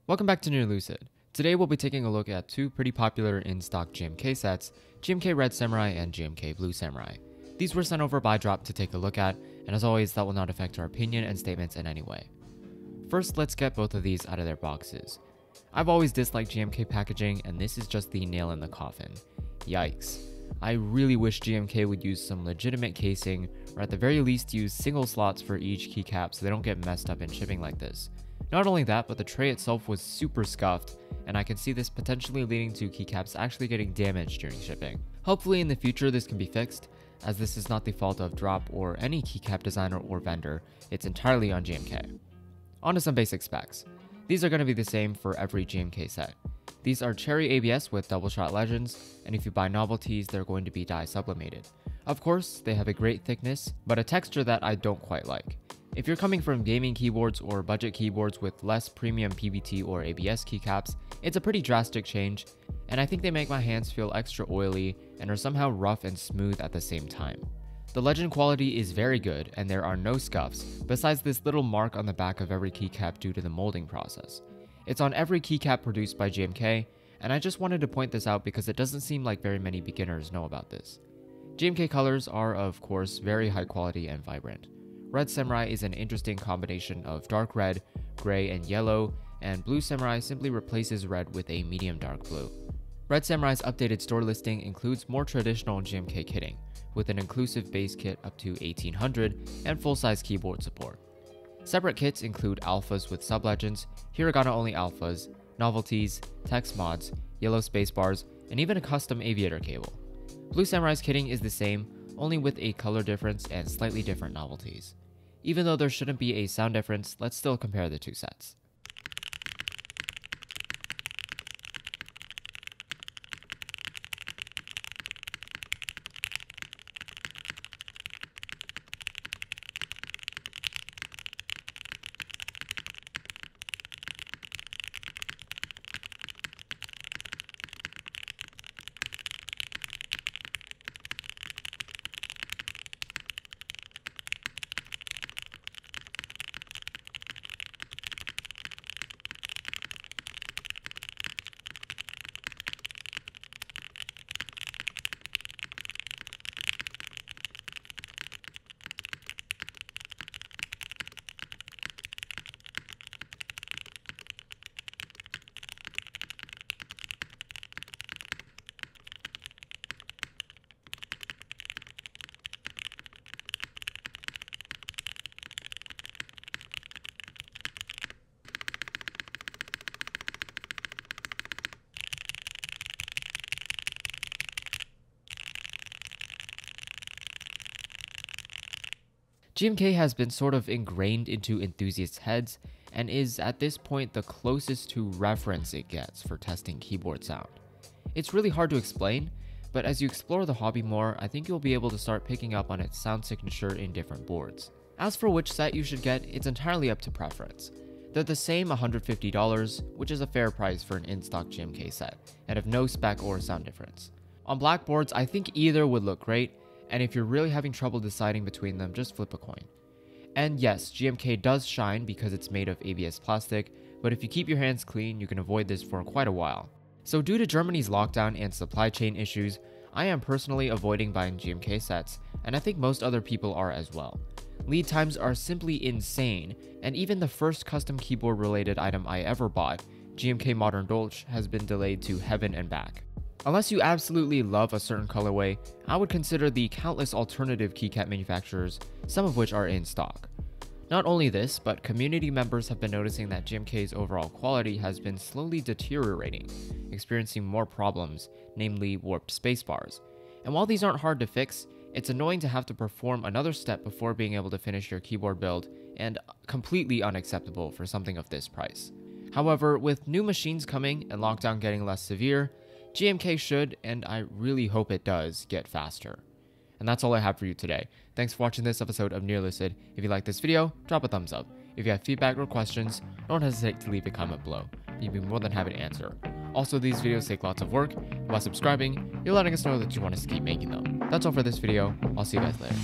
Welcome back to Near Lucid. Today we'll be taking a look at two pretty popular in-stock GMK sets, GMK Red Samurai and GMK Blue Samurai. These were sent over by Drop to take a look at, and as always, that will not affect our opinion and statements in any way. First, let's get both of these out of their boxes. I've always disliked GMK packaging, and this is just the nail in the coffin. Yikes. I really wish GMK would use some legitimate casing, or at the very least use single slots for each keycap so they don't get messed up in shipping like this. Not only that, but the tray itself was super scuffed, and I can see this potentially leading to keycaps actually getting damaged during shipping. Hopefully in the future this can be fixed, as this is not the fault of Drop or any keycap designer or vendor, it's entirely on GMK. On to some basic specs. These are going to be the same for every GMK set. These are cherry ABS with double shot legends, and if you buy novelties, they're going to be dye-sublimated. Of course, they have a great thickness, but a texture that I don't quite like. If you're coming from gaming keyboards or budget keyboards with less premium PBT or ABS keycaps, it's a pretty drastic change, and I think they make my hands feel extra oily and are somehow rough and smooth at the same time. The legend quality is very good, and there are no scuffs, besides this little mark on the back of every keycap due to the molding process. It's on every keycap produced by GMK, and I just wanted to point this out because it doesn't seem like very many beginners know about this. GMK colors are, of course, very high quality and vibrant. Red Samurai is an interesting combination of dark red, gray, and yellow, and Blue Samurai simply replaces red with a medium dark blue. Red Samurai's updated store listing includes more traditional GMK kitting, with an inclusive base kit up to 1800 and full-size keyboard support. Separate kits include alphas with sub-legends, hiragana-only alphas, novelties, text mods, yellow spacebars, and even a custom aviator cable. Blue Samurai's kitting is the same, only with a color difference and slightly different novelties. Even though there shouldn't be a sound difference, let's still compare the two sets. GMK has been sort of ingrained into enthusiasts' heads and is at this point the closest to reference it gets for testing keyboard sound. It's really hard to explain, but as you explore the hobby more, I think you'll be able to start picking up on its sound signature in different boards. As for which set you should get, it's entirely up to preference. They're the same $150, which is a fair price for an in-stock GMK set, and have no spec or sound difference. On black boards, I think either would look great, and if you're really having trouble deciding between them, just flip a coin. And yes, GMK does shine because it's made of ABS plastic, but if you keep your hands clean, you can avoid this for quite a while. So due to Germany's lockdown and supply chain issues, I am personally avoiding buying GMK sets, and I think most other people are as well. Lead times are simply insane, and even the first custom keyboard related item I ever bought, GMK Modern Dolch, has been delayed to heaven and back. Unless you absolutely love a certain colorway, I would consider the countless alternative keycap manufacturers, some of which are in stock. Not only this, but community members have been noticing that GMK's overall quality has been slowly deteriorating, experiencing more problems, namely warped spacebars. And while these aren't hard to fix, it's annoying to have to perform another step before being able to finish your keyboard build, and completely unacceptable for something of this price. However, with new machines coming and lockdown getting less severe, GMK should, and I really hope it does, get faster. And that's all I have for you today. Thanks for watching this episode of Near Lucid. If you like this video, drop a thumbs up. If you have feedback or questions, don't hesitate to leave a comment below. You'd be more than happy to answer. Also, these videos take lots of work, and by subscribing, you're letting us know that you want us to keep making them. That's all for this video. I'll see you guys later.